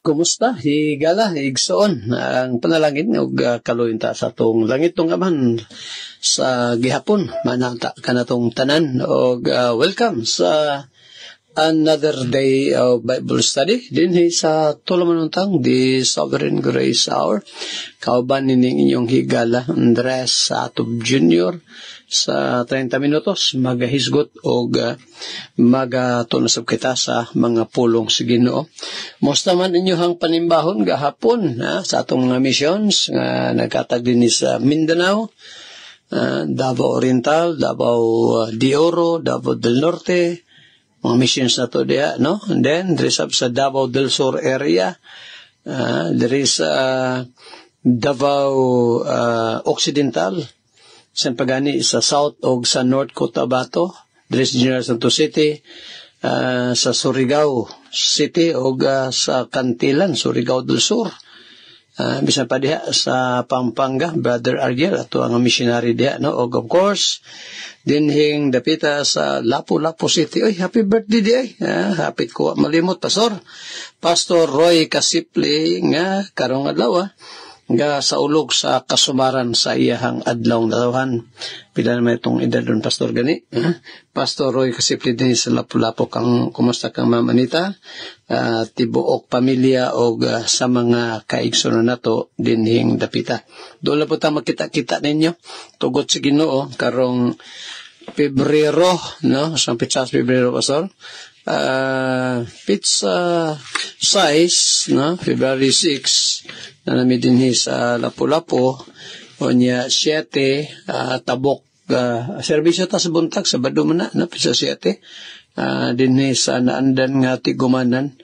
Kumusta? Higala, higsoon. Ang panalangin ug kaluyon ta sa tong langit tong aman sa gihapon. Manata ka na tong tanan og welcome sa another day of Bible study dinhi sa Tulamanutang the Sovereign Grace Hour. Kauban nining inyong higala Andres Satob Jr. sa 30 minutos magahisgot og magatunasab kita sa mga pulong sa Ginoo. Musta man inyong panimbahon gahapon sa atong mga missions nga nagkatag dinhi sa Mindanao, Davao Oriental, Davao de Oro, Davao del Norte, mga missions na to diya, no? And then, there is sa Davao del Sur area, there is Davao Occidental, sa pagani sa South o sa North Cotabato, there is General Santos City, sa Surigao City o sa Cantilan, Surigao del Sur. Bisan pa diha sa Pampanga, Brother Ariel, ato ang missionary diha, no? Og of course, dinhing dapita sa Lapu-Lapu City. Oy, happy birthday di ay. Hapit ko malimot, Pastor Roy Kasipli nga karong adlaw nga sa ulog sa kasumaran sa iyahang adlaw dalawan. Pila naman itong edad doon, Pastor gani. Pastor Roy Kasipli din sa Lapu-Lapu. Kumusta kang mamanita? Tibuok pamilya o sa mga kaigsunan nato dinhing dapita. Doon po tayo makita-kita ninyo. Tugot sa Ginoo karong Pebrero, no? Sa pizza Pebrero, Pastor. Pizza size, no? February 6, na namin din sa Lapu-Lapu, o niya 7, tabok, servisyo ta sa buntag, sa Badumana, na pizza 7, din sa naandan nga tigumanan,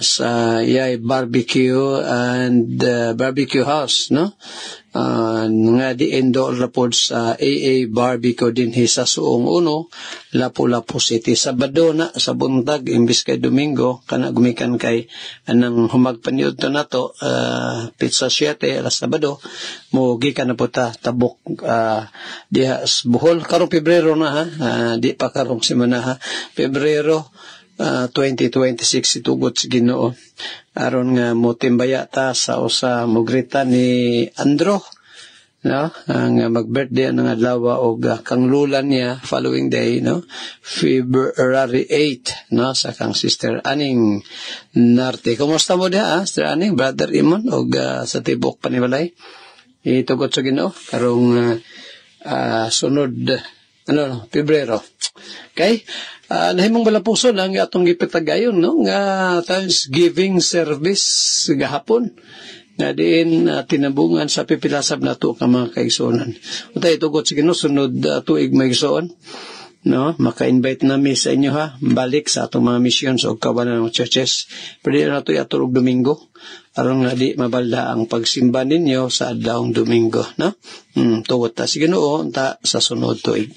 sa Yay Barbecue and Barbecue House, no? Nga di endo rapod sa AA Barbecue din sa Suong Uno, Lapu-Lapu City. Sabado na sa buntag, imbis kay Domingo, kana gumikan kay anang humagpaniod to nato, pizza 7, alas Sabado, mo gikan na po tabok diha Bohol. Karong Pebrero na di pa karong simana Pebrero 2026 itugot sa Ginoo. Aron nga mo timbaya ta sa usa mugrita ni Andro, no? Ang mag-birthday ang adlaw og kang lulan niya following day, no? February 8, no? Sa kang Sister Aning Narte. Kumusta mo diha, Sister Aning, Brother Imon og sa tibok panibalay? Itugot sa Ginoo karong sunod Pebrero. Okay? Nahimong malapuso lang atong gipitagayon, no? Nga Thanksgiving service gahapon nga diin tinabungan sa pipilasab nato ka mga kaigsunan. Utay tugot sa Ginoo sunod tuig maigsoon, no? Maka-invite nami sa inyo balik sa atong mga missions o kawanan ng churches. Pwede na ito iatulog Domingo aron nga di mabalda ang pagsimba ninyo sa adlawng Domingo, no? Tugot ta sa Ginoo unta sa sunod tuig.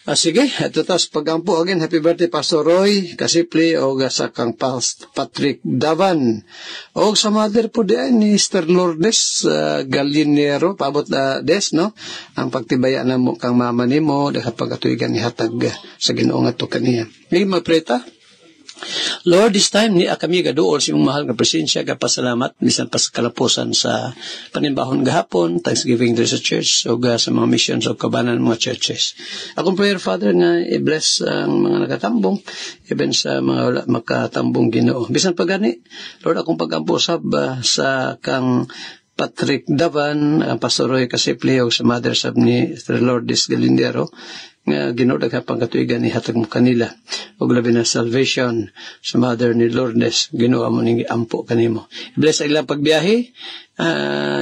Sige, ito tas pagampo again. Happy birthday, Pastor Roy Kasipli o sa kang Patrick Davan. O sa mother po diyan ni Mr. Lourdes Galinero, pabot na des, no? Ang pagtibaya na mo kang mama ni mo, dahil pagkatuigan ni hatag sa Ginoo nga to kaniya. May mapreta? Lord, this time ni kami gaduol sa imong mahal nga presensya, kapasalamat bisan pa sa kalapusan sa panimbahon gahapon, Thanksgiving there sa church o sa mga missions o kabanan mga churches. Akong prayer, Father, nga i-bless ang mga nakatambong, even sa mga wala makatambong Ginoo. Bisan pa gani, Lord, akong pag-ampusab sa kang Patrick Davan, Pastor Roy Kasipli o sa mother sab ni Lourdes Galindero, nga Ginoo daghan pang katuigan ni hatag mo kanila ug labi na salvation sa mother ni Lourdes. Ginoo mo ning ampo kanimo. Bless ang ilang pagbiyahe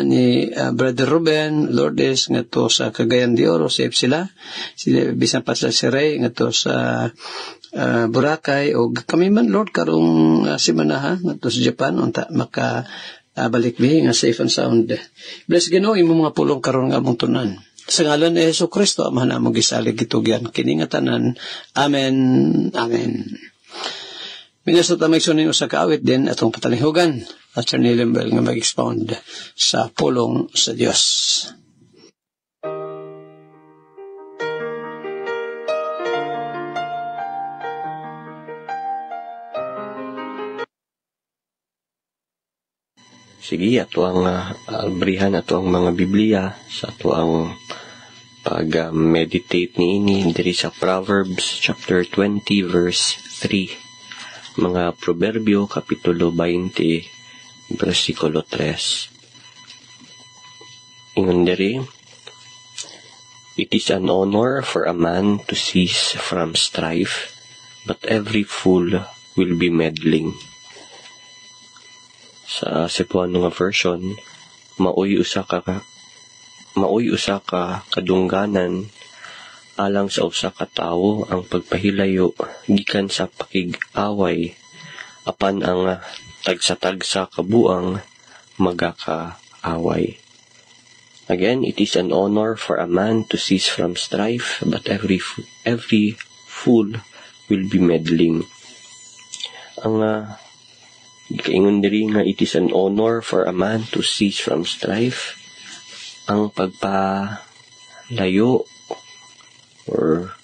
ni Brother Ruben Lourdes ngadto sa Cagayan de Oro, safe sila bisan pa sa Siray ngadto sa Boracay ug kami man Lord karong semana ngadto sa Japan unta maka balik nga safe and sound. Bless Ginoo imong mga pulong karon nga among tunan. Sa ngalan ni Yesu Kristo, amahan na mong gisalig gitugyan. Kiningatanan. Amen. Amen. Minasot ang maigsunin sa kaawit din atong patalihugan. At Sir Nilimber nga mag-expound sa pulong sa Diyos. Sige, ato ang albrihan ato ang mga Biblia sa ato ang pag-meditate niini diri sa Proverbs chapter 20 verse 3. Mga Proverbio kapitulo 20 versikulo 3. Ingon diri, it is an honor for a man to cease from strife, but every fool will be meddling. Sa Cebuano nga version, maoy usa ka kadungganan alang sa usa ka tawo ang pagpahilayo gikan sa pakig-away, apan ang tagsa-tagsa kabuang magakaaway. Again, it is an honor for a man to cease from strife, but every fool will be meddling. Ang kaingon diri nga it is an honor for a man to cease from strife, ang pagpalayo or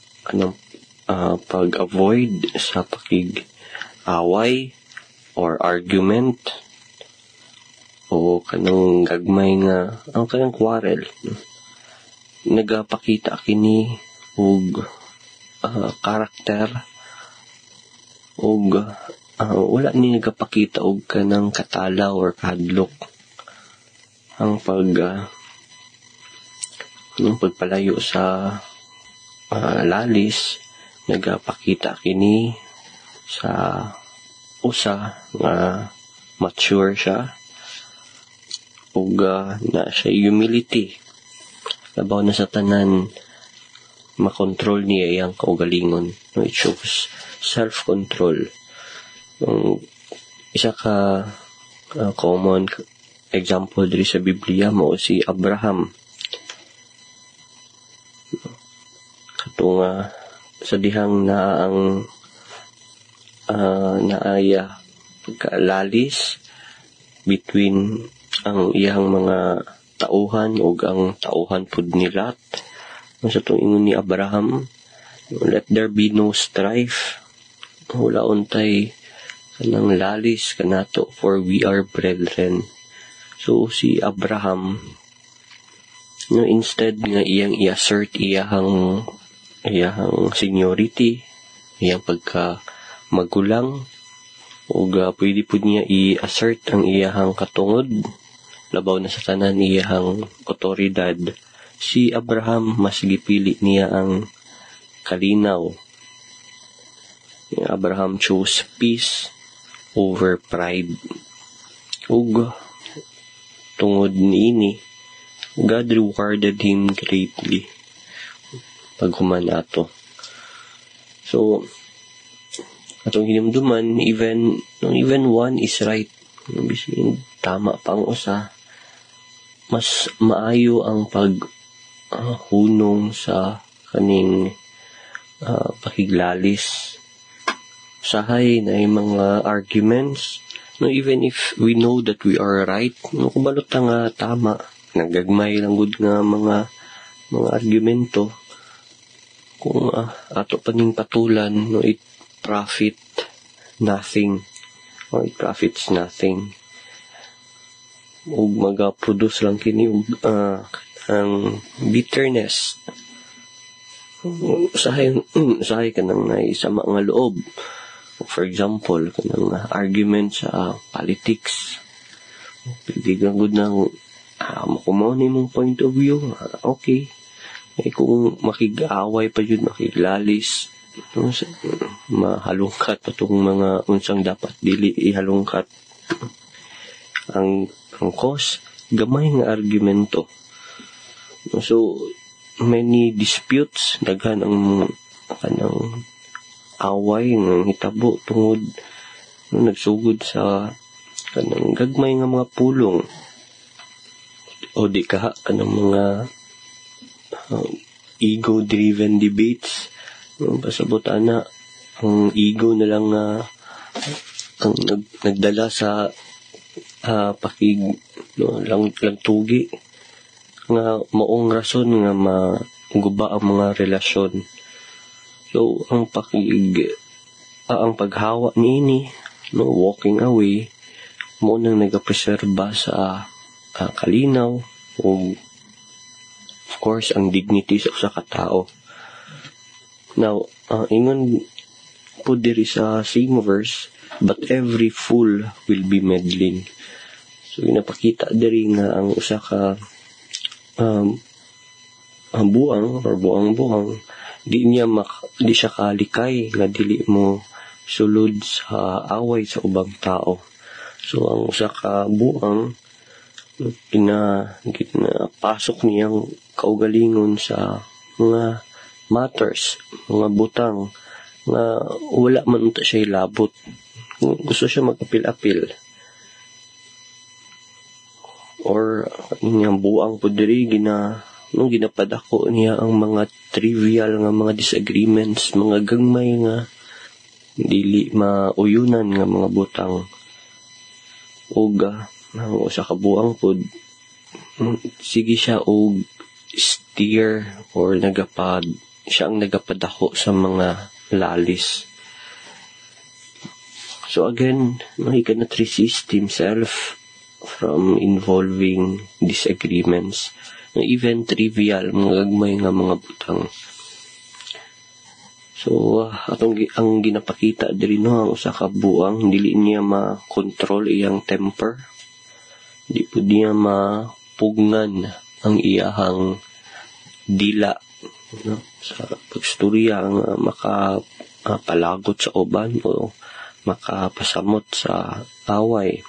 pag-avoid sa pakig-away or argument o kanang gagmay nga ang kanang quarrel. Nagapakita kini og karakter og wala ni nagapakita og kanang katala or kahadlok. Ang pagpalayo sa lalis nagapakita kini sa usa nga mature siya ug na siya humility. Labaw na sa tanan makontrol niya iyang kaugalingon. No, it shows self-control. Isa ka common example diri sa Biblia mao si Abraham. Katong sa dihang na ang naaya pagkalalis between ang iyang mga tauhan ug ang tauhan pud ni Lot. Sa itong ingon ni Abraham, let there be no strife. Wala untay kanang lalis kanato, for we are brethren. So si Abraham, instead nga iyang i-assert iyang seniority, iyang pagka magulang, ug pwede po niya i-assert ang iyang katungod, labaw na sa tanan iyang otoridad, si Abraham mas gipili niya ang kalinaw. Abraham chose peace over pride. Ug tungod niini, God rewarded him greatly paghuman ato. So atong hinumduman, even one is right, bising tama pang usa, mas maayo ang paghunong sa kaning pakiglalis. Sahay na yung mga arguments, even if we know that we are right, kubalot nga tama, nagagmay lang good nga mga argumento, kung ato paning patulan, it profits nothing. Ug magaproduce lang kini ang bitterness. Usahay kanang naisama nga loob. For example, kanang argument sa politics. Pwede kang good nang makumaw na mong point of view. Okay. Kung makig-away pa yun, makiglalis, mahalungkat pa itong mga unsang dapat dili ihalungkat. Ang cause, gamay nga argumento. So, many disputes, daghan ang kanang away ng hitabo tungod nagsugod sa kanang gagmay nga mga pulong o di kaha kanang mga ego-driven debates. Pasabot ana ang ego na lang ang nagdala sa lang tugi nga maong rason nga maguba ang mga relasyon. So ang paghawa niini, walking away, mo nang nagapreserba sa kalinaw o of course ang dignity sa usa ka tawo. Now, ingon po diri sa same verse, but every fool will be meddling. So ginapakita diri nga ang usa ka ang buang or buang di siya kalikay nga dili mo sulod sa away sa ubang tao. So ang usa ka buang pasok niyang kaugalingon sa mga matters, mga butang nga wala man unta siya labot. Gusto siya mag-apil-apil. Or inyang buang po diri nung ginapadako niya ang mga trivial nga mga disagreements, mga gagmay nga dili mauyunan nga mga butang. Og ang usa ka buang pod sige siya og steer or siya ang nagapadako sa mga lalis. So again, he cannot resist himself from involving disagreements, even trivial, mga gagmay nga mga butang. So, ang ginapakita diri ang usa ka buang, dili niya ma-control iyang temper. Di po niya mapugnan ang iyahang dila, no? Sa pagstorya ang makapalagot sa uban o makapasamot sa away.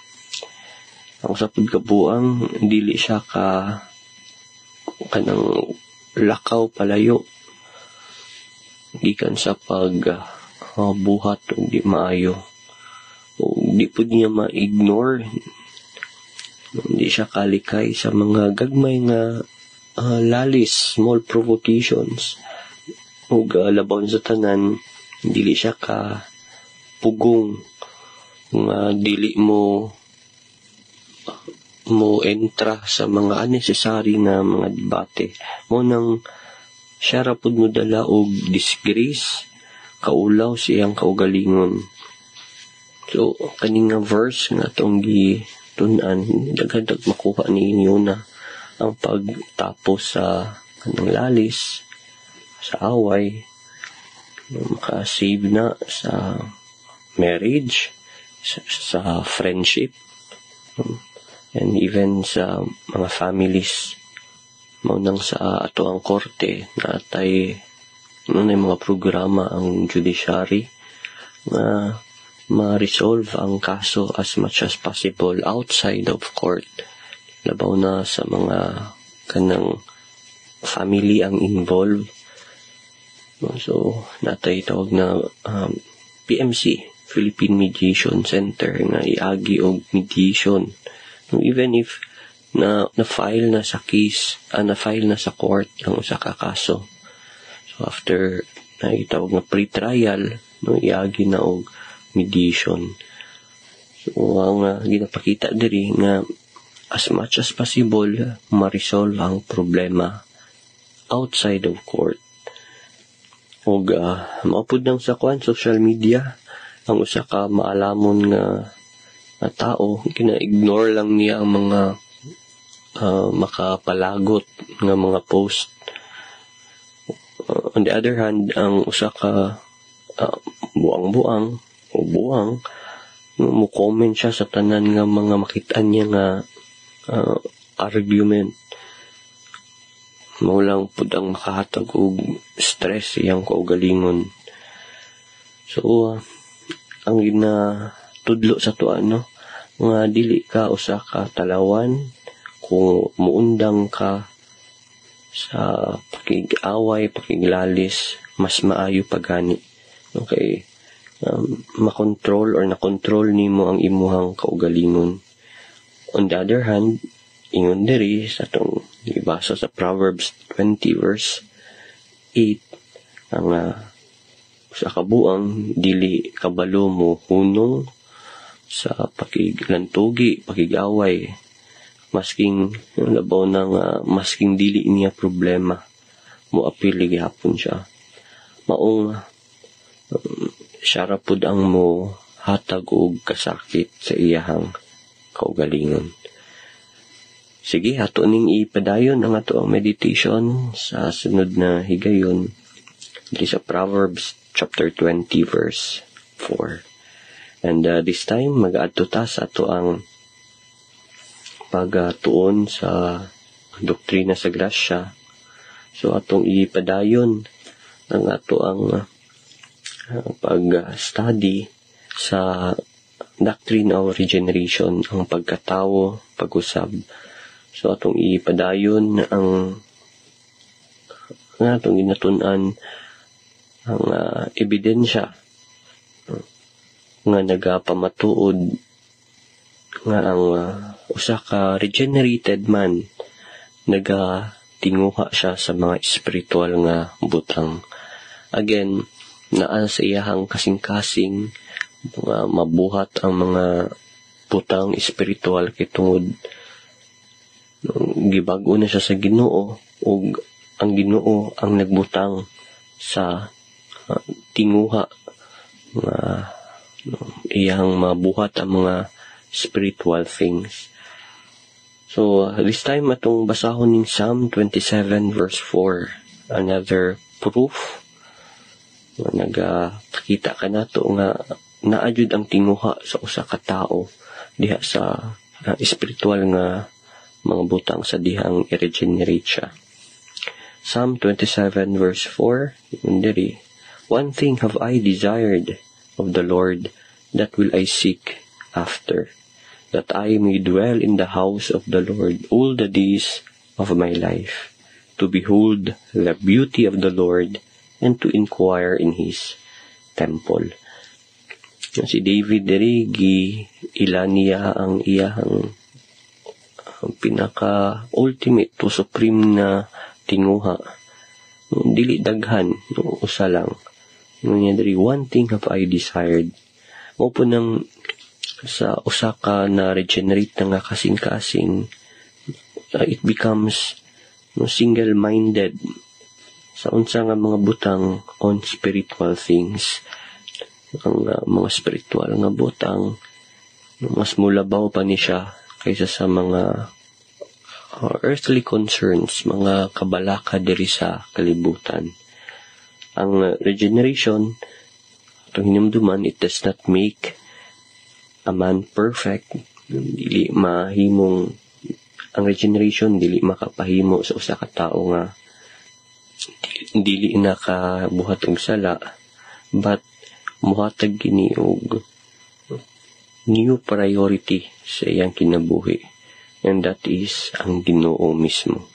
Ang usapod ka buang, dili siya kanang lakaw palayo gikan sa buhat o di maayo. O di po niya ma-ignore, hindi siya kalikay sa mga gagmay nga lalis, small provocations. O labaw sa tanan, dili siya pugong nga dili mo entra sa mga unnecessary na mga debate. Mo nang siya rapod mo dala og disgrace, kaulaw siyang kaugalingon. So, kaning nga verse nga itong gitunan, dagdag makuha ninyo na ang pagtapos sa kanang lalis, sa away, makasave na sa marriage, sa friendship, and even sa mga families. Maunang sa ato ang korte na atay mga programa ang judiciary na ma-resolve ang kaso as much as possible outside of court. Labaw na sa mga kanang family ang involved. So, natay tawag na PMC, Philippine Mediation Center, nga iagi og mediation. Even if na-file na sa case, na-file na sa court ang usa ka kaso. So, after na itawag na pre-trial, iagi na og mediation. So, ang ginapakita diri nga as much as possible, ma-resolve ang problema outside of court. O maupod lang sa social media, ang usa ka maalamon nga tao, kina-ignore lang niya ang mga makapalagot nga mga post. On the other hand, ang usa ka buang-buang o buang, mo-comment siya sa tanan nga mga makitaan niya nga argument. Maulang pud ang makahatag og stress iyang kaugalingon. So, ang ginatudlo sa tuwa, nga dili ka usa ka talawan kung muundang ka sa pakig-away, pakiglalis, mas maayo pagani. Okay, makontrol or nakontrol nimo ang imuhang kaugalingon. On the other hand, ingon diri sa atong ibasa sa Proverbs 20 verse 8, ang sa kabuang dili kabalo mo hunong sa pakiglantugi, pakigaway, masking labaw na nga masking dili niya problema, mo apili gihapon siya. Maong siya rapod ang mo hatag og kasakit sa iyahang kaugalingon. Sige, ato ning ipadayon ang ato ang meditation sa sunod na higayon. Dito sa Proverbs chapter 20 verse 4. And this time, mag-aadto ta sa ato ang pagtuon sa doktrina sa grasya. So, atong ipadayon ang ato ang pag-study sa doctrine of regeneration, ang pagkatao, pag-usab. So, atong ipadayon ang atong ginatun-an ang ebidensya nga nagapamatuod nga ang usa ka regenerated man nagatinguha siya sa mga espiritual nga butang. Again, naa sa iyahang kasing-kasing mabuhat ang mga butang espiritual kay tungod gibag-o na siya sa Ginoo ug ang Ginoo ang nagbutang sa tinguha nga iyang mabuhat ang mga spiritual things. So, this time atong basahon ning Psalm 27 verse 4. Another proof na nagakita ka nato nga naajud ang tinguha sa usa ka tawo diha sa spiritual nga mga butang sa dihang i-regenerate siya. Psalm 27 verse 4, diri, one thing have I desired of the Lord, that will I seek after, that I may dwell in the house of the Lord all the days of my life, to behold the beauty of the Lord, and to inquire in His temple. Si David diri ilaniya ang iyang pinaka-ultimate to supreme na tinguha. Dili daghan, usa lang. Ngayon diri, one thing have I desired. O po nang sa usa ka na regenerate na nga kasing-kasing, it becomes single-minded sa unsa nga mga butang on spiritual things. Ang mga spiritual nga butang, mas mulabaw pa ni siya kaysa sa mga earthly concerns, mga kabalaka diri sa kalibutan. Ang regeneration, itong hinumduman, it does not make a man perfect. Dili mahimong, ang regeneration, dili makapahimo sa usa ka tawo nga dili nakabuhat og sala, but muhatag kini og new priority sa iyang kinabuhi, and that is ang Ginoo mismo,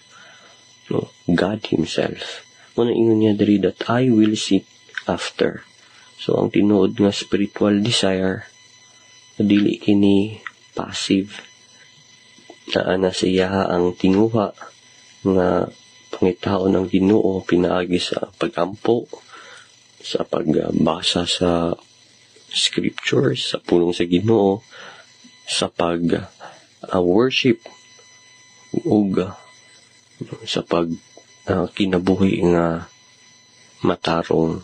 God Himself. Muna ingon niya diri, that I will seek after. So ang tinuod nga spiritual desire, dili kini passive, na siya ang tinguha nga pangitaon ng Ginoo pinaagi sa pagampo, sa pagbasa sa scriptures, sa pulong sa Ginoo, sa worship, ug sa kinabuhi nga matarong.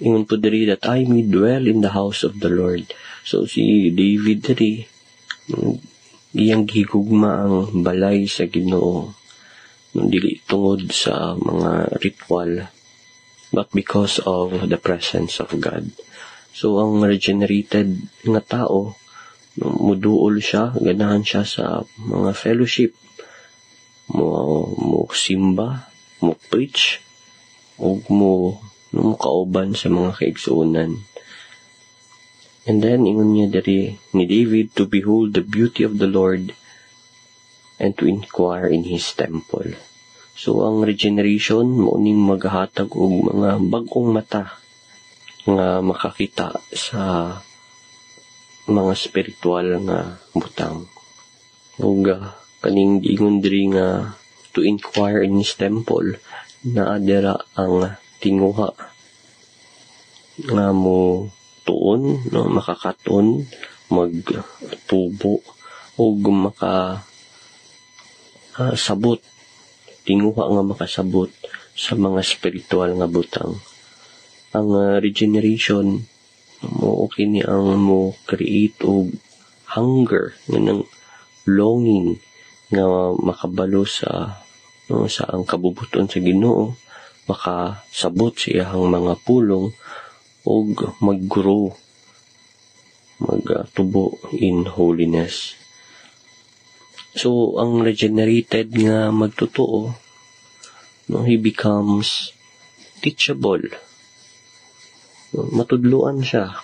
Ingon po diri, that I may dwell in the house of the Lord. So si David diri, iyang gihigugma ang balay sa Ginoo, dili tungod sa mga ritual, but because of the presence of God. So ang regenerated nga tao, muduol siya, ganahan siya sa mga fellowship, mo simba, mo preach, o mo kauban sa mga kaigsuunan. And then, ingon niya diri ni David, to behold the beauty of the Lord and to inquire in His temple. So, ang regeneration, muuning maghatag og mga bagong mata nga makakita sa mga spiritual nga butang. Ug kaning ingon diri nga to inquire in His temple, na adira ang tinguha nga mo tuon, makakaton, magtubo, o sabot, tinguha nga makasabot sa mga spiritual nga butang. Ang regeneration mo kini ang mo create og hunger, nga ng longing nga makabalo sa ang kabubuton sa Ginoo, makasabot sa iyang mga pulong ug mag-grow, magtubo in holiness. So ang regenerated nga magtotoo, he becomes teachable. Matudluan siya.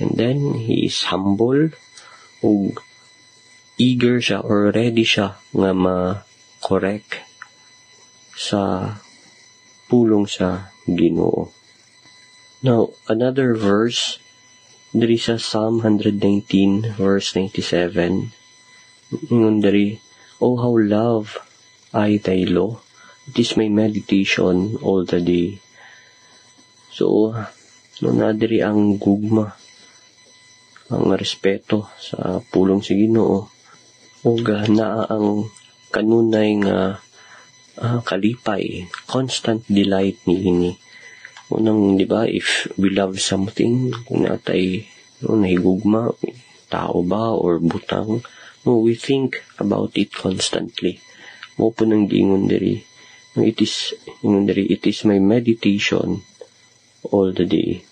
And then he is humble ug eager siya or ready siya nga ma-correct sa pulong sa Ginoo. Now, another verse, there is a Psalm 119, verse 97. Ingon diri, "Oh, how love I thy law. It is my meditation all the day." So, diri ang gugma, ang respeto sa pulong sa Ginoo, ug naa ang kanunay nga kalipay, constant delight niini. Unang, di ba, if we love something, kung natay nahigugma, tao ba or butang, we think about it constantly. Mo po nang giingon diri, it is my meditation all the day.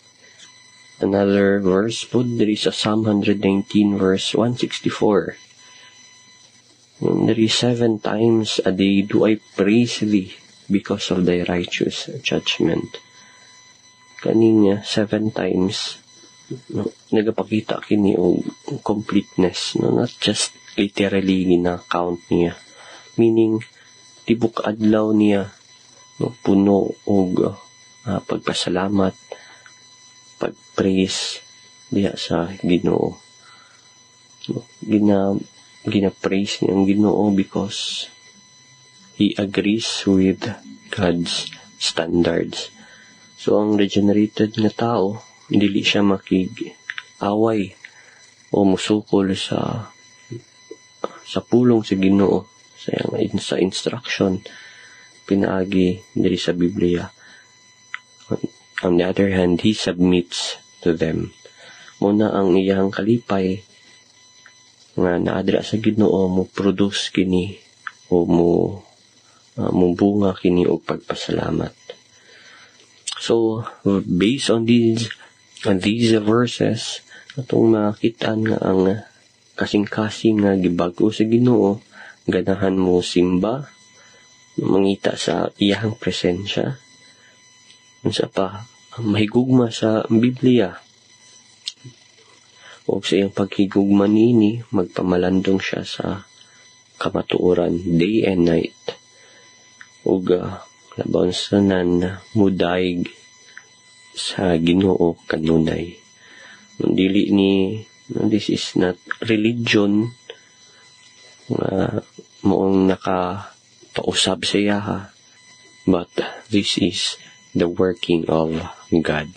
Another verse po, there is a Psalm 119 verse 164. There is 7 times a day do I praise thee because of thy righteous judgment. Kaninya 7 times nagapakita kini og completeness, not just literally gina-count niya, meaning tibok adlaw niya puno og pagpasalamat, pag-praise diha sa Ginoo. Gina-praise niya ang Ginoo because he agrees with God's standards. So, ang regenerated nga tao, dili siya makig-away o musukol sa pulong sa Ginoo, sa instruction pinaagi diri sa Biblia. On the other hand, he submits to them. Muna ang iyang kalipay nga naadra sa Ginoo mo produce kini o mo bunga kini og pagpasalamat. So based on these verses, atong makita nga ang kasing-kasing nga gibag-o sa Ginoo, ganahan mo simba, mangita sa iyang presensya, unsa pa mahigugma sa Biblia. O sa iyang paghigugma nini, magpamalandong siya sa kamatuoran day and night. O labaw sa nan mudayg sa Ginoo kanunay. Dili ni, this is not religion moong nakapausab sa iyaha, but this is the working of God.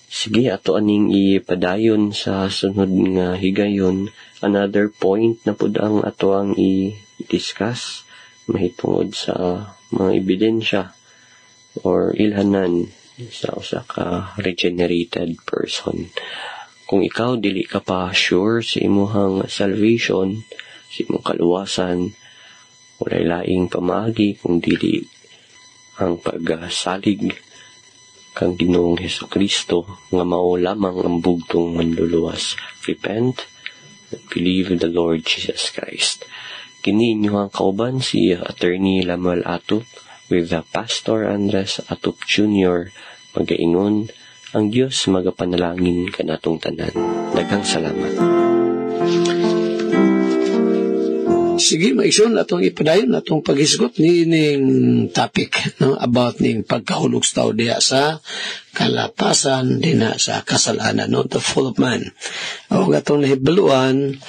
Sige, ato aning ipadayon sa sunod nga higayon. Another point na pud ang ato ang i-discuss mahitungod sa mga ebidensya or ilhanan sa usa ka regenerated person. Kung ikaw dili ka pa sure sa imuhang salvation, sa imong kaluwasan, walay laing pamaagi kung dili ang pagsalig kang Ginoong Hesukristo nga mao lamang ang bugtong manluluwas. Repent and believe in the Lord Jesus Christ. Kini inyong kauban si Attorney Lamuel Atup with the Pastor Andres Atup Jr. Magaingon, ang Diyos magapanalangin kanatong tanan. Daghang salamat. Sige, maigsoon atong ipadayon atong paghisgot ni ning topic about ning pagkahulog sa tao diha sa kalapasan dinha sa kasalanan, the fall of man. O atong nahibaluan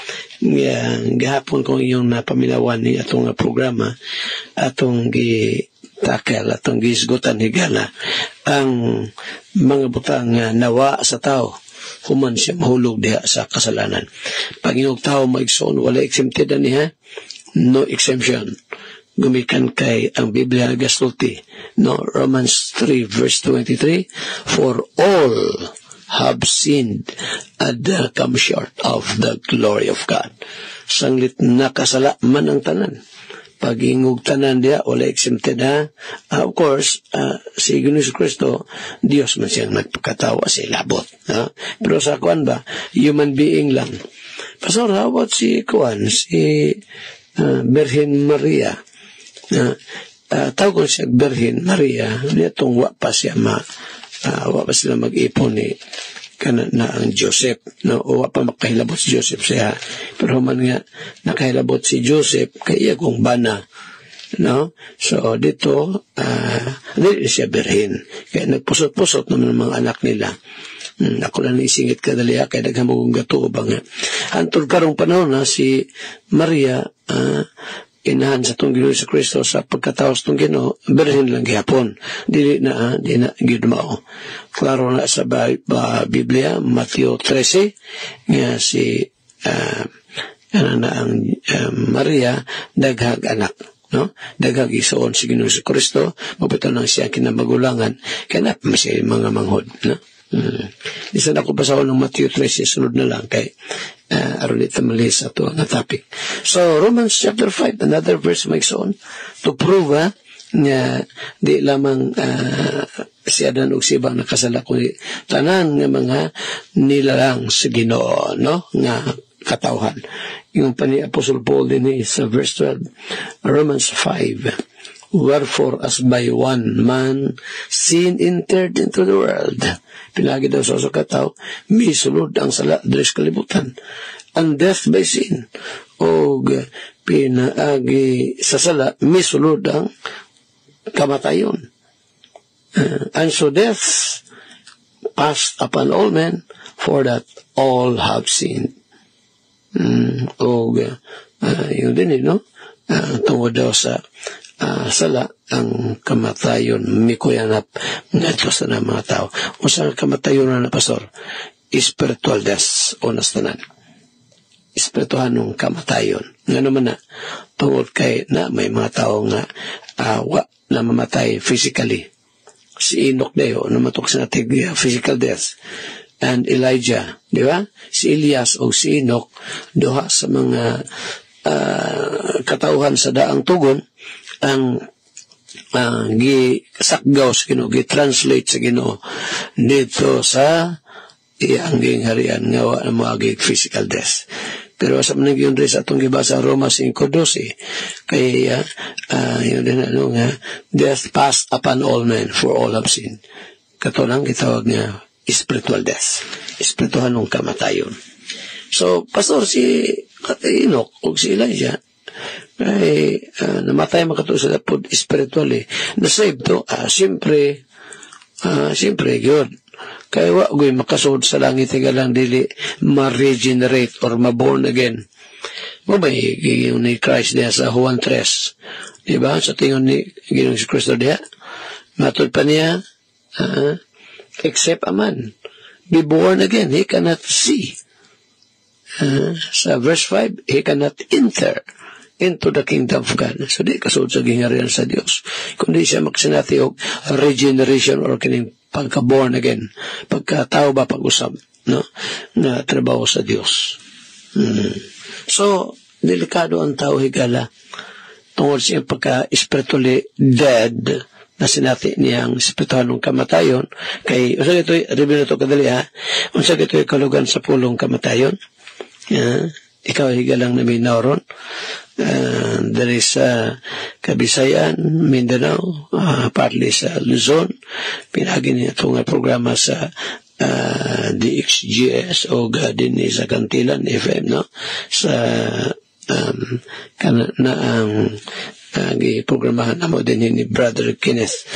gahapon kung iyong napaminawan ni atong programa, atong gitakal, atong gihisgotan higala ang mga butang nawa sa tao human siya mahulog diha sa kasalanan. Panginoong tao maigsoon, wala exempted niya, no exemption. Gumikan kay ang Biblia gasulti, Romans 3 verse 23, for all have sinned come short of the glory of God. Sanglit nakasala man ang tanan. Pag-ingog tanan dia, wala exempted ha. Of course, si Ginoong Kristo, Diyos man siyang nagpagkatawa sa labot. Ha? Pero sa kuan ba, human being lang. Pastor, how about si Birhen Maria? Tawag ko siya Birhen Maria, nitong wa pa sila mag-ipon ni na ang Joseph, no, o wa pa makahilabot si Joseph siya, pero man nga nakahilabot si Joseph kaya kung bana, no, so dito hindi siya birhen, kaya nagpusot-pusot naman ang mga anak nila. Ako lang isingit kadali kaya naghamugong gato ba nga antod karong panahon na si Maria inahan sa itong Ginoong Kristo sa pagkataos itong Ginoo, birhen lang gihapon. Di na gidumao. Klaro na sa Biblia, Mateo 13, nga si Maria, daghag anak. No? Daghag isoon si Ginoong Kristo, mapito lang siya kinamagulangan, kaya na siya mga manghod. No? Isa na ko basahon ng Matthew 13, sunod na lang kay aron ito malis ato ang topic. So Romans chapter 5, another verse magsoon to prove nga di lamang si Adan ug si Eva nakasala kundi tanan nga mga nilalang sa Ginoo, no, nga katawhan. Yung pa ni Apostle Paul din sa verse 12, Romans 5, wherefore as by one man sin entered into the world, pinagi daw sa kataw, misulod ang sala dres kalibutan, and death by sin, o pinaagi sa sala misulod ang kamatayon. And so death passed upon all men, for that all have sinned. Yun din no? Tungod daw sa sala ang kamatayon mikuyanap nga Diyos na mga tao. Kung saan kamatayon na pastor, spiritual death o nastanan. Spirituhan ng kamatayon. Nga naman na, tungod kay na may mga tao nga na mamatay physically. Si Enoch dayo, namatok sa natin physical death. And Elijah, di ba? Si Elias o si Enoch, duha sa mga katauhan sa daang tugon, ang gisakgaw sa Ginoo, gi-translate sa Ginoo dito sa iyang gingharian nga wa na moagi physical death. Pero sa manang yun rin sa itong gibasa Roma 5:12, kaya yun din nga death passed upon all men, for all have sinned. Katulang gitawag niya spiritual death, spirituhan ng kamatayon. So pastor, si Enoch o si Elijah ay namatay makato sa lapod spiritually, na-save to, siyempre yun. Kaya wag makasud sa langit nga lang dili ma-regenerate or ma-born again. Mabay yung ni Christ diya sa Juan 3, diba? Sa tingin ni Ginoong Kristo diya, matod pa niya, except a man be born again, he cannot see. Sa verse 5, he cannot enter into the kingdom of God. So di kasud sa gingharian sa Dios, kundi siya magsinati og regeneration or kining pagka-born again, pagka-tao ba pag-usab, no, na trabaho sa Dios. So delikado ang tao higala tungod sa pagka-spiritually dead na sinati niyang spirituhan ng kamatayon. Kay unsa gitoy review na to kadali unsa gitoy kalugan sa pulong kamatayon. Ikaw higalang na minawron. There is Kabisayan, Mindanao, partly sa Luzon. Pinagi niya itong programa sa DXGS o din sa Kantilan FM, no? Sa programahan na mo din ni Brother Kenneth.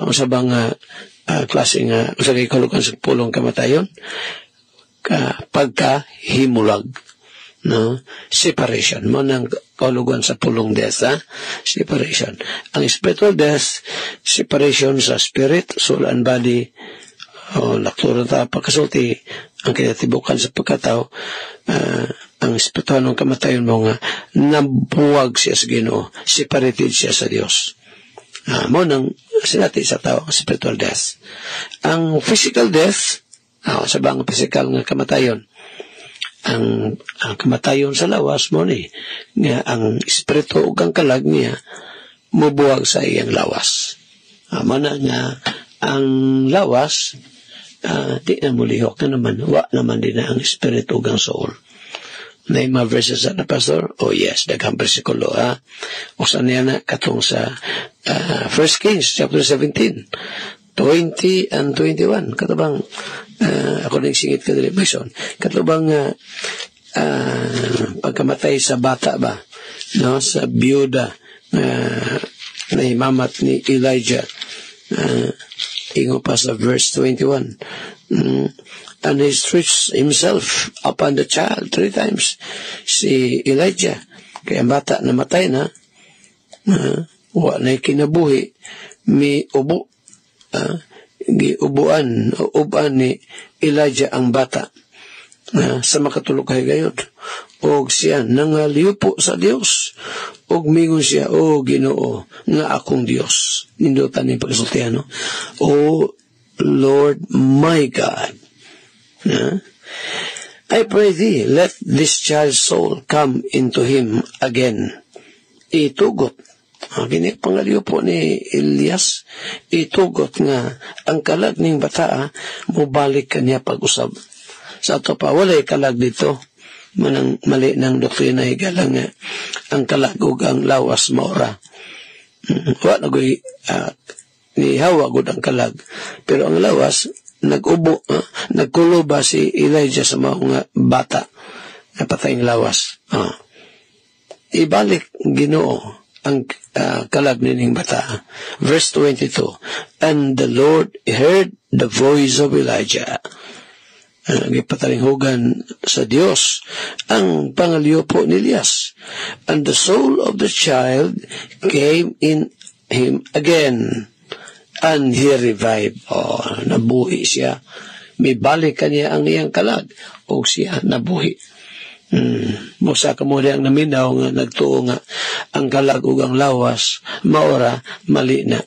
Usabang klase nga, usabang kalukan sa pulong kamatayon, pagkahimulag, no, separation mo ng kaulugan sa pulong death, separation. Ang spiritual death, separation sa spirit, soul and body, laktura ta pagkasulti ang kinatibukan sa pagkatao. Ang spiritual ng kamatayon mo nga nabuwag siya sa Ginoo, separated siya sa Dios. Mo nang sinati sa tao ang spiritual death. Ang physical death, sa bang pisikal nga kamatayon. Ang kamatayon sa lawas mo ni nga ang espiritu ug ang kalag niya mubuwag sa iyang lawas. Mana nga ang lawas di na mulihok na naman, wa naman din na ang espiritu ug ang soul. Na mga verses na pastor? Oh yes, daghang bersikulo o saan na katong sa 1 Kings chapter 17 20 and 21 katubang ako nang singit ka dili bison katubang pagkamatay sa bata ba no sa byuda na imamat ni Elijah ingo pa sa verse 21 and he stretched himself upon the child 3 times si Elijah kaya bata namatay na wa na kinabuhi mi ubo giubuan ni Elijah ang bata sa makatulog kay gayud og siya nangaliupo sa Dios og mingon siya Ginoo nga akong Dios nindutan ni pagsultihan no Lord my God I pray thee let this child's soul come into him again. Itugot gini pangaliw po ni Elias, itugot nga ang kalag ning bata mubalik kaniya pag-usab. Sa ato pa, walay kalag dito. Manang mali ng doktrina higala nga ang kalag ug ang lawas maora. Wa nagoy ni Hawa gud ang kalag. Pero ang lawas, nag-ubo, nagkuluba si Elijah sa mga bata na patayng lawas. Ibalik Ginoo ang kalag nining bata. Verse 22, and the Lord heard the voice of Elijah. Gipataringhugan sa Dios ang pangaliyo po ni Elias. And the soul of the child came in him again, and he revived. Nabuhi siya. May balik kanya ang iyang kalag, o siya nabuhi. Musa ka mo ang naminaw nga nagtuo nga ang kalag ug ang lawas maora mali na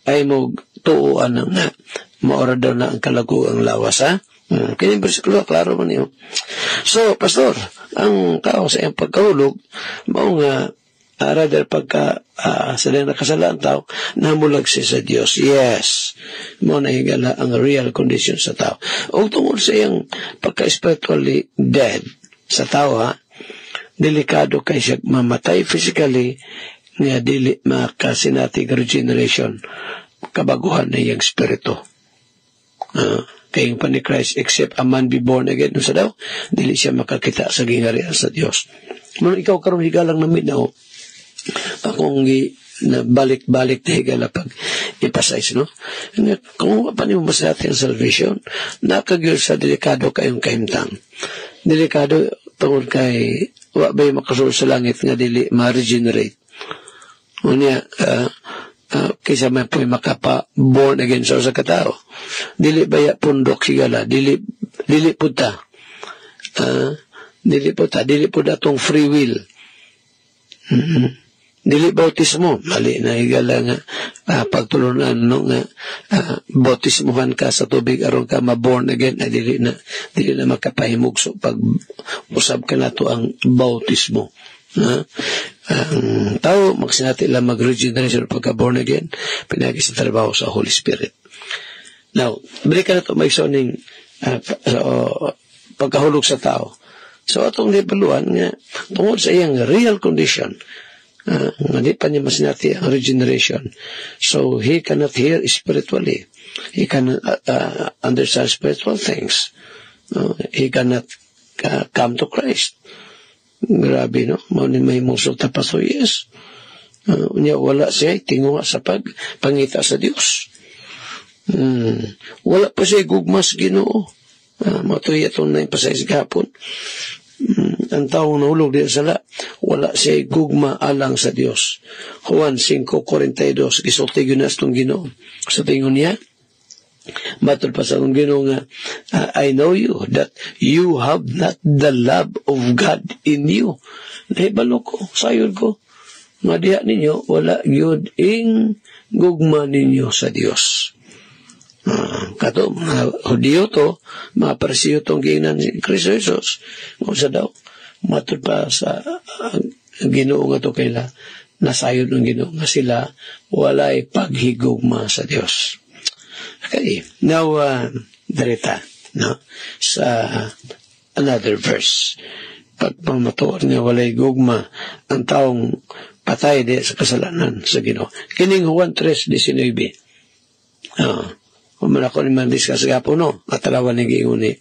ay mo tuuan na maora daw na ang kalag ug ang lawas kaya bersikulo klaro man niyo. So pastor, ang tao sa iyang pagkahulog mao nga rather pagka sa nakasalaan tao namulag siya sa Dios. Yes, mo na higala ang real condition sa tao o tungod sa iyang pagka-spiritually dead sa tao delikado kay siya mamatay physically nga dili makasinatig regeneration kabaguhan na iyang spirito. Kayong pa ni Christ, except a man be born again sa daw, dili siya makakita sa gingarian sa Dios. Muna ikaw karon higalang namin na akong na balik-balik na higala pag ipasize, no? Kung paano mo sa ating salvation, nakagil sa delikado kayong kaimtang. Delikado tungod kay wa bay makasul sa langit nga dili ma-regenerate. Unya kaysa may po makapa born again sa katao. Dili baya pundok sigala, dili puta. Dili puta tong free will. Dili bautismo, mali na higala nga pagtulunan no nga bautismuhan ka sa tubig aron ka ma-born again ay dili na makapahimugso pag usab ka nato ang bautismo. Ang tao magsinati lang mag-regeneration pagka-born again pinagi sa trabaho sa Holy Spirit. Now, balik ka na ito may soning pagkahulog sa tao. So, atong libaluan nga tungod sa iyang real condition nga di pa niya masinati ang regeneration. So, he cannot hear spiritually. He cannot understand spiritual things. He cannot come to Christ. Grabe, no? Maunin may musot na paso, yes. Wala siya, tinguha sa pangita sa Diyos. Wala pa siya gugmas Ginoo. Matuya itong na impasay sa gapon. Ang taong nahulog din sala, wala siya gugma alang sa Diyos. Juan 5:42, gisulti ginas itong Ginoo. Sa tingon niya, matol pa sa itong Ginoo nga, I know you, that you have not the love of God in you. Nahibalo ko, sayod ko, nga diha ninyo, wala yun ing gugma ninyo sa Diyos. Kato, mga Hudiyo to, mga Parisiyo tong giingnan ni Kristo Jesus. Kung sa daw, matod pa sa Ginoo nga to kaila, nasayod ng Ginoo nga sila, walay paghigugma sa Dios. Okay, now, darita, no? Sa another verse. Pagpamatuor niya walay gugma ang taong patay di sa kasalanan sa Ginoo. Kining Juan 3:19. Kung ako ni mandiskas gapo no, matalawan ni Ginoo ni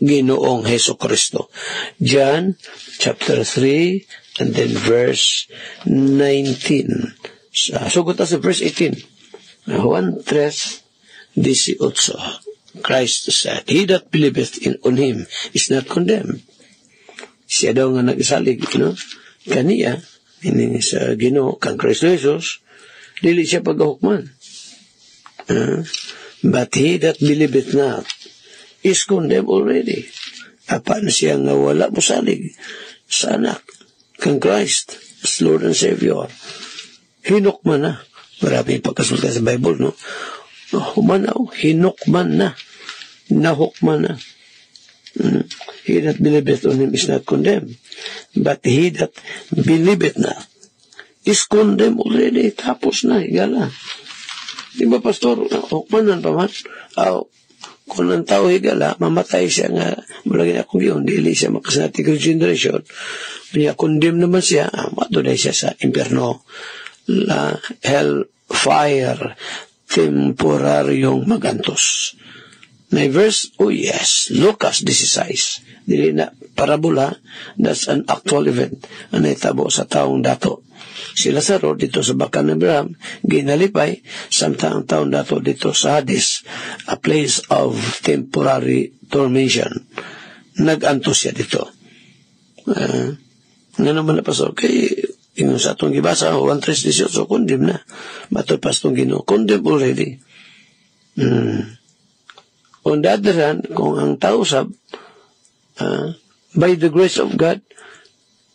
Ginoong Hesus Kristo. John chapter 3 and then verse 19. Sugot sa verse 18. Juan 3:18. Christ said, "He that believeth on him is not condemned." Siya daw nga nagsalig, kaniya, hindi sa Ginoo, kang Kristo Jesus, dili siya paghukman. But he that believeth not is condemned already. Paano siya nga wala mo salig sa anak, kang Christ, as Lord and Savior? Hinukman na. Maraming pagkasulta sa Bible, no? Humanaw, hinukman na. Nahukman na. He that believeth on him is not condemned. But he that believeth not is condemned already. Tapos na, higala. Di ba, Pastor? Hukmanan pa man. Kung ang tao higala, mamatay siya nga, malagyan akong yun, dili siya makasanatig regeneration. Kaya condemned naman siya, matulay siya sa impyerno. Hellfire, temporaryong magantos. May verse, yes, Lucas 16. Dili na parabola, that's an actual event. Ang naitabo sa taong dato. Si Lazaro dito sa bakan ng Abraham, ginalipay, samtang ang taong dato dito sa Hades, a place of temporary tormentation. Nag-antos siya dito. Nga naman na Pastor, kay yung sa itong gibasa, 1:3:18, condemn na. Matod pa itong Ginoo, condemn already. On the other hand, kung ang tao sab, by the grace of God,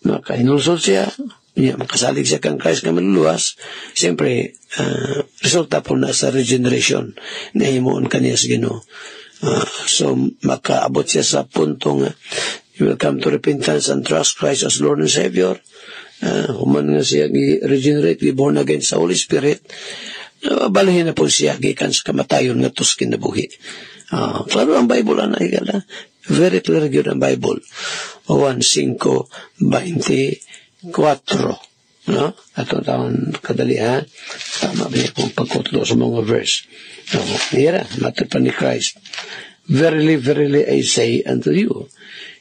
makahinulsol siya, makasalig siya kang Christ na maluluwas, siyempre, resulta po na sa regeneration na himuon kaniya sa Ginoo. So, makaabot siya sa punto nga, you will come to repentance and trust Christ as Lord and Savior. Human nga siya regenerate, born again sa Holy Spirit, balahin na po siya gikan sa kamatayon nga tos kinabuhi. Klaro ang Bible na higala, very clear yun ang Bible. 1:5:24, no? Atong taon kadali, tama ba kung pagkutlo sa mga verse. Hira, matod pa ni Christ, verily, verily I say unto you,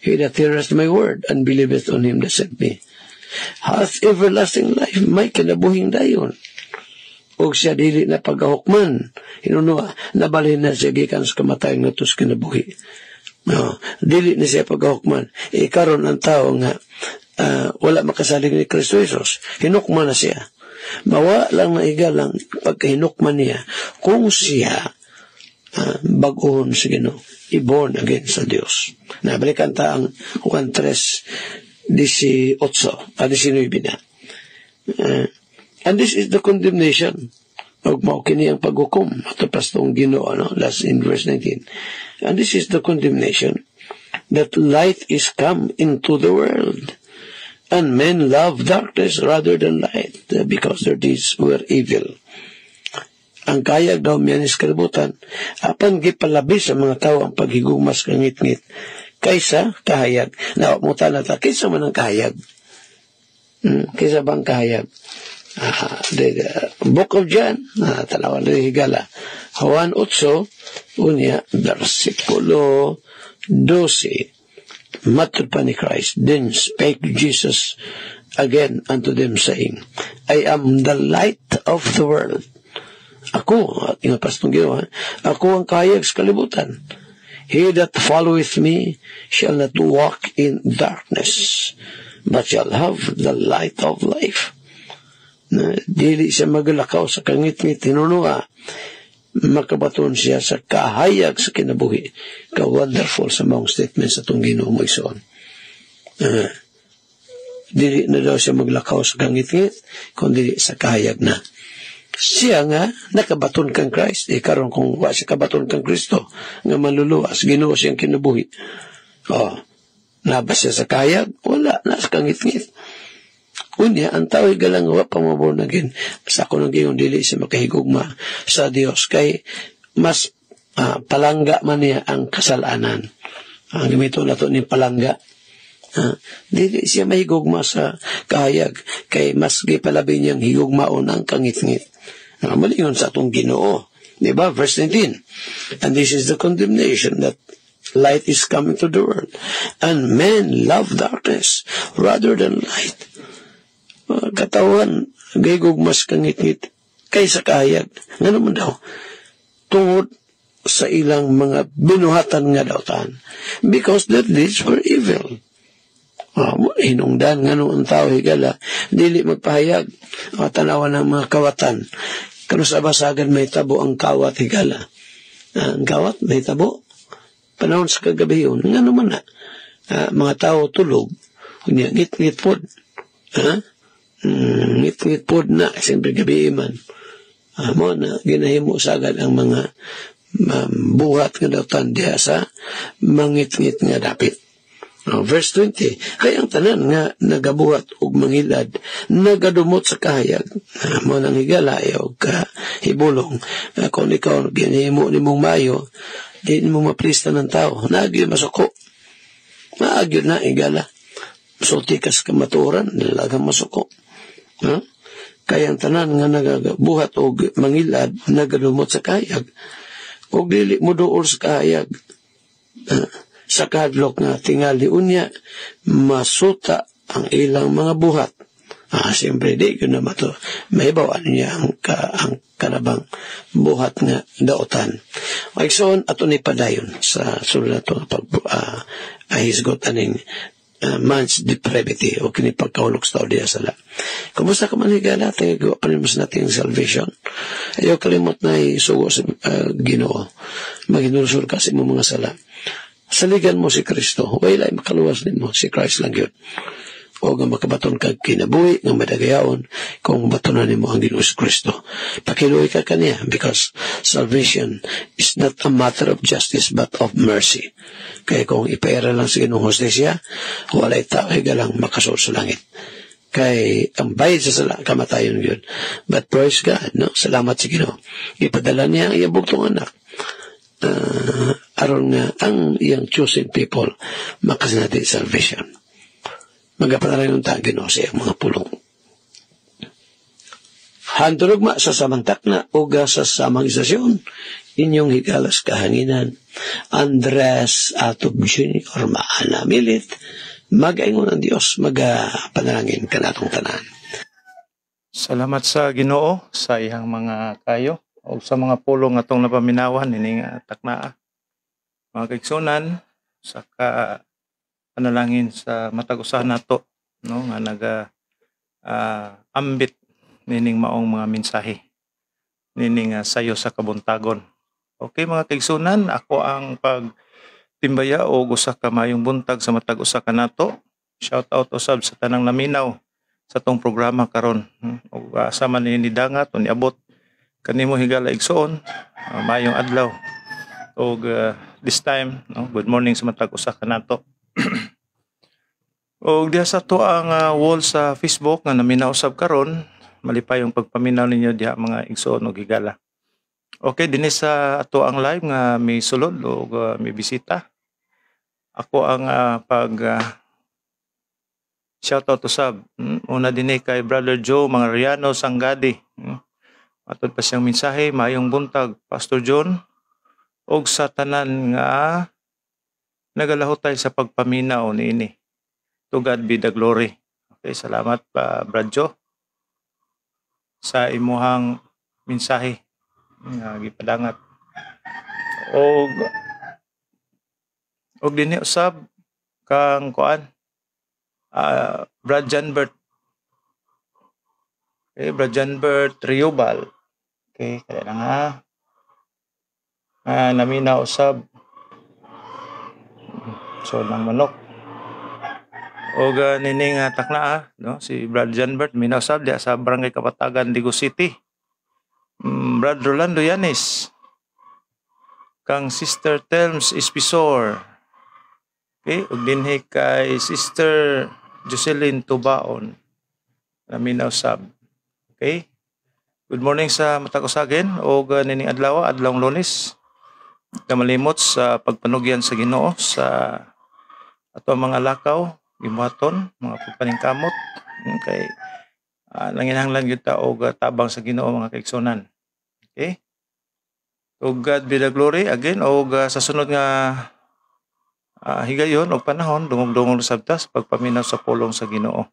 he that heareth my word and believeth on him that sent me hath everlasting life, may kinabuhing dayon. O siya dili na pagahukman, hinunua, nabalhin na siya gikan sa kamatayon nga tos kinabuhi. Dili na siya pagahukman. Karon ang tao nga wala makasalig ni Kristo Jesus, hinukman na siya. Mawa lang na igalang pagkahinukman niya kung siya baguhon sa Ginoo, i-born again sa Dios. Nabalikan ta ang Juan 3:19 na. And this is the condemnation. Og mao kini ang paghukom ato pastong Ginoo, last in verse 19. And this is the condemnation, that light is come into the world, and men love darkness rather than light, because their deeds were evil. Ang kayag daw miyanis kalibutan, apan gipalabis sa mga tao ang paghigugmas kangit-ngit kaysa kahayag. Nawa mo tanata, kaysa man ang kahayag? Kaysa bang kahayag? The Book of John, talawan na higala, Juan 8, versikulo 12, matod pa ni Christ, then spake Jesus again unto them, saying, I am the light of the world. Ako, ingat pastong Ginoo, ako ang kahayag sa kalibutan. He that followeth me shall not walk in darkness, but shall have the light of life. Dili siya maglakaw sa kangit-ngit, hinunua, makabaton siya sa kahayag sa kinabuhi. Ka-wonderful sa mga statements sa itong Ginoo mo isoon. Dili na daw siya maglakaw sa kangit-ngit, kundi sa kahayag na. siya nga nakabaton kang Christ. Karon kung wa siya kabaton kang Kristo, nga maluluwas, Ginoo siyang kinabuhi. Nabas siya sa kayag? Wala, nasa kangit-ngit. Unya, ang tao galang wa pa mabunagin. Sa ako nang gayon, dili siya makahigugma sa Dios. Kay mas palangga man niya ang kasalanan. Ang gamito na to ni palangga. Dili siya mahigugma sa kahayag. Kay mas gipalabi niyang higugmaon ang kangit-ngit. Malingon sa atong Ginoo. Diba? Verse 19. And this is the condemnation that light is coming to the world. And men love darkness rather than light. Katawan, gigugmas kangit-ngit kaysa kahayag. Nga naman daw, tungod sa ilang mga binuhatan nga daw tan. Because their deeds were evil. Hinungdan nga nung ang tao higala, dili magpahayag. Tanawan ng mga kawatan. Kano sa basagan may tabo ang kawat higala. Ang kawat may tabo. Panahon sa kagabi yun. Nga naman na. Mga tao tulog. Ngit-ngit pod. Ngit-ngit pod na. Siyempre gabi man. Mo na ginahimo sagad ang mga buhat nga daw tandiya sa mangit-ngit nga dapit. Verse 20, kaya ang tanan nga nagabuhat og mangilad, nagadumot sa kahayag, mo nang higalayo ka hibulong, kung ikaw ginahimo ni mong mayo, di mo maplista ng tao, naagyo masuko, maagyo na igala, sultikas ka maturan, nilagang masuko. Kaya ang tanan nga nagabuhat og mangilad, nagadumot sa kahayag, og dili mo dool sa kahayag, sa kadlok nga tingali unya, masuta ang ilang mga buhat. Siyempre, di ko na mato. May bawaan niya ang kanabang buhat nga daotan. Magsoon, ato ni padayon sa sulat na pag-ahisgot aning man's depravity o kinipagkahulog sa tao diya sala. Kumusta ka man higala? Tagagawa pa rin mas natin ang salvation. Ayaw kalimot na isugo sa Ginoo. Maginurusur kasi mo mga sala. Saligan mo si Kristo. Wala makaluwas din mo. Si Christ lang yun. O nga makabaton ka kinabuhi, nga madagayaon, kung batonan mo ang Ginoo si Kristo. Pakiluwi ka kaniya because salvation is not a matter of justice but of mercy. Kaya kung ipaira lang sa Ginoong hostesya, wala'y tao higalang makasol sa langit. Kay ang bayad sa sala, kamatayon yun. But praise God, no? Salamat sa Ginoo. Ipadala niya ang iyang bugtong anak. Aron nga ang iyang chosen people makasinati salvation. Magapanalay ng Ginoo sa iyang mga pulong. Handurugma sa samantak na uga sa samang istasyon, inyong higalas kahanginan, Andres Atob Jr. Maana Milit, mag-aingon ng Diyos, magapanalangin ka natong tanan. Salamat sa Ginoo sa iyang mga kayo o sa mga pulong atong napaminawan ining taknaa. Mga kaigsunan, sa panalangin sa matag-usahan nato, no, nga ambit nining maong mga mensahe nining sayo sa kabuntagon. Okay mga kaigsunan, ako ang pagtimbaya o usa ka mayong buntag sa matag-usa ka nato. Shout out usab sa tanang naminaw sa tong programa karon. O sama ni dangat o niabot kanimo higala igsoon, mayong adlaw. O this time, no, good morning sa matag-usa ka nato. O diha sa to ang wall sa Facebook nga naminaw usab karon, malipay yung pagpaminaw ninyo diha mga igsoon o higala. Okay, dinhi sa ato ang live nga may sulod o may bisita. Ako ang shoutout usab. Una dinhi kay Brother Joe Mangariano Sanggadi. Atod pa siyang mensahe, mayong buntag Pastor John og sa tanan nga nagalahutay sa pagpaminaw niini. To God be the glory. Okay, salamat pa Brad Joe sa imuhang mensahe nga gipadangat. Og dinhi usab kang kuan Brad Janbert. Okay, Brad Janbert Riobal. Okay, kaya na nga. Naminaw usab. So nang manok. Og nining takna no si Brad Janbert minaw usab diha sa Barangay Kapatagan, Ligo City. Brother Rolando Yanis, kang Sister Telms Espisor, okay, ug dinhi kay Sister Jocelyn Tubaon na minausab. Okay? Good morning sa matag usagin og nining adlaw, adlawng Lunes. Kamalimot sa pagpanugyan sa Ginoo sa ato mga lakaw, gibuhaton, mga pagpaningkamot. Okay? Nanginahanglan gyud ta og tabang sa Ginoo mga kaigsunan. Okay? To God be the glory again og sa sunod nga higayon og panahon dungog-dungog sabta sa pagpaminaw sa pulong sa Ginoo.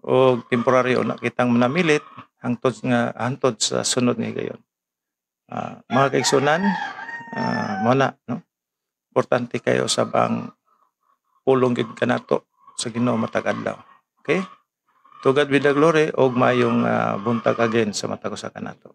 Og temporaryo na kitang manamilit hangtod sa sunod nga higayon. Mga kaigsunan, mo na, no? Importante kayo sa bang pulong gid kanato sa Ginoo matag adlaw. Okay? To God be the glory og mayong buntag again sa matag usa kanato.